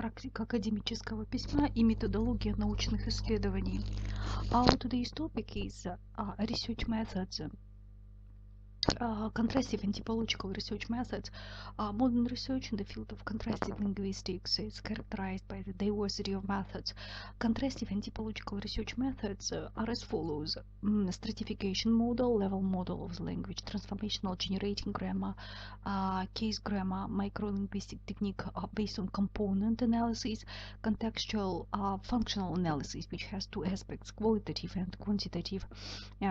практика академического письма и методология научных исследований. Our today's topic is research methods. Contrastive and typological research methods. Modern research in the field of contrastive linguistics is characterized by the diversity of methods. Contrastive and typological research methods are as follows: stratification model, level model of the language, transformational generating grammar, case grammar, microlinguistic technique based on component analysis, contextual functional analysis, which has two aspects, qualitative and quantitative,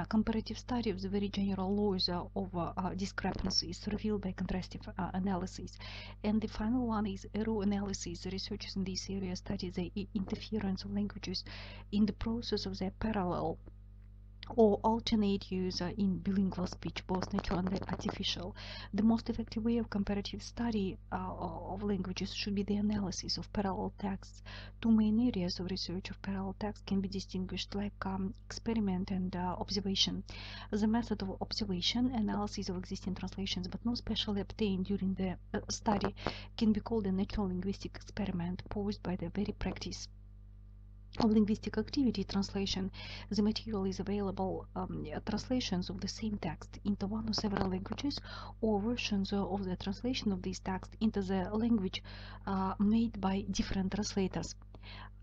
comparative study of the very general laws of discrepancies revealed by contrastive analysis. And the final one is error analysis. Researchers in this area study the interference of languages in the process of their parallel or alternate use in bilingual speech, both natural and artificial. The most effective way of comparative study of languages should be the analysis of parallel texts. Two main areas of research of parallel text can be distinguished like experiment and observation. The method of observation, analysis of existing translations, but not specially obtained during the study, can be called a natural linguistic experiment posed by the very practice of linguistic activity translation. The material is available translations of the same text into one or several languages, or versions of the translation of this text into the language made by different translators.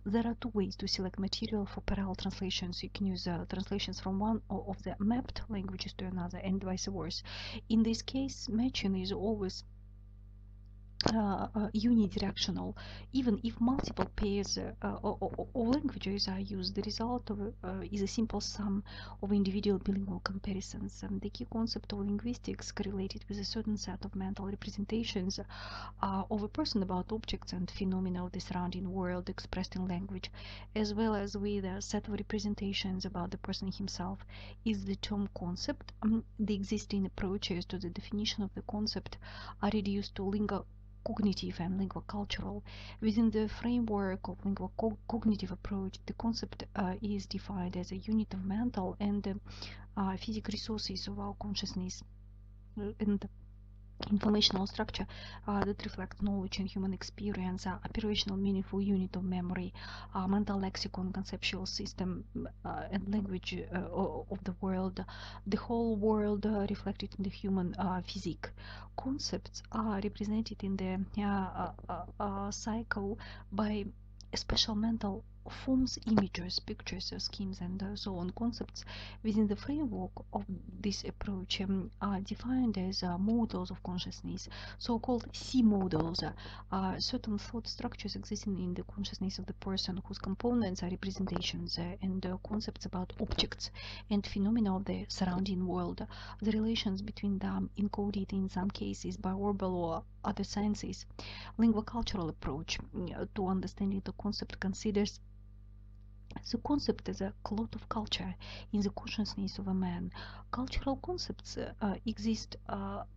There are two ways to select material for parallel translations. You can use translations from one of the mapped languages to another, and vice versa. In this case, matching is always unidirectional. Even if multiple pairs of languages are used, the result of is a simple sum of individual bilingual comparisons. And the key concept of linguistics correlated with a certain set of mental representations of a person about objects and phenomena of the surrounding world expressed in language, as well as with a set of representations about the person himself, is the term concept. The existing approaches to the definition of the concept are reduced to cognitive and linguo-cultural. Within the framework of linguo-cognitive approach, the concept is defined as a unit of mental and physical resources of our consciousness and informational structure that reflects knowledge and human experience, operational meaningful unit of memory, mental lexicon, conceptual system, and language of the world, the whole world reflected in the human physique. Concepts are represented in the cycle by special mental forms, images, pictures, schemes, and so on. Concepts within the framework of this approach are defined as models of consciousness, so-called C models. Certain thought structures existing in the consciousness of the person whose components are representations and concepts about objects and phenomena of the surrounding world. The relations between them encoded in some cases by verbal or other senses. Linguo-cultural approach to understanding the concept considers the concept as a cloth of culture in the consciousness of a man. Cultural concepts exist not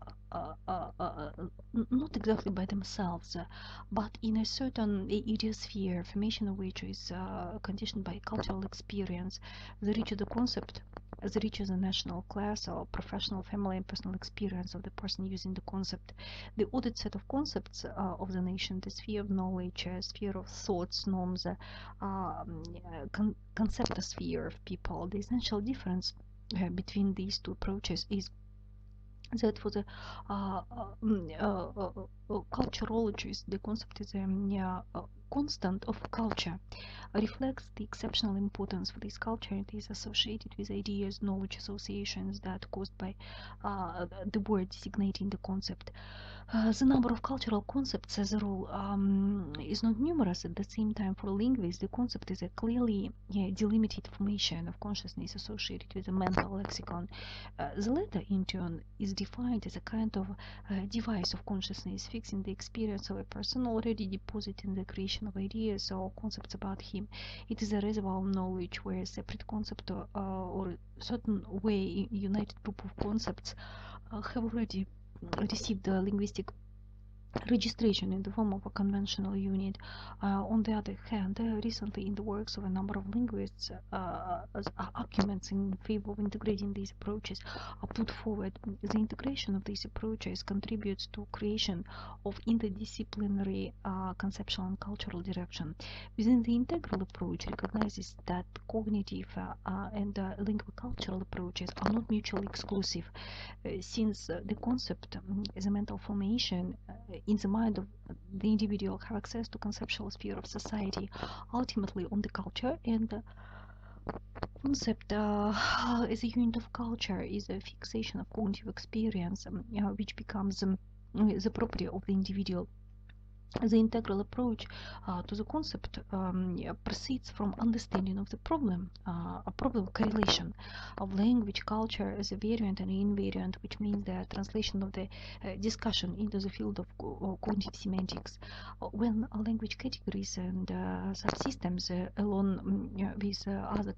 exactly by themselves, but in a certain idiosphere, formation of which is conditioned by cultural experience. The richer the concept, the richer the national class or professional, family, and personal experience of the person using the concept. The ordered set of concepts of the nation, the sphere of knowledge, sphere of thoughts, norms, conceptosphere of people. The essential difference between these two approaches is that for the culturologists, the concept is a constant of culture, reflects the exceptional importance for this culture. It is associated with ideas, knowledge, associations that caused by the word designating the concept. The number of cultural concepts as a rule is not numerous. At the same time, for linguists, the concept is a clearly delimited formation of consciousness associated with a mental lexicon. The latter, in turn, is defined as a kind of device of consciousness fixing the experience of a person, already depositing the creation of ideas or concepts about him. It is a reservoir of knowledge where a separate concept or a certain way united group of concepts have already received the linguistic registration in the form of a conventional unit. On the other hand, recently in the works of a number of linguists, arguments in favor of integrating these approaches are put forward. The integration of these approaches contributes to creation of interdisciplinary conceptual and cultural direction. Within the integral approach recognizes that cognitive and linguocultural approaches are not mutually exclusive, since the concept as a mental formation in the mind of the individual have access to conceptual sphere of society, ultimately on the culture, and the concept as a unit of culture is a fixation of cognitive experience, which becomes the property of the individual. The integral approach to the concept proceeds from understanding of the problem, a problem correlation of language, culture as a variant and invariant, which means the translation of the discussion into the field of cognitive semantics. When language categories and subsystems, along with other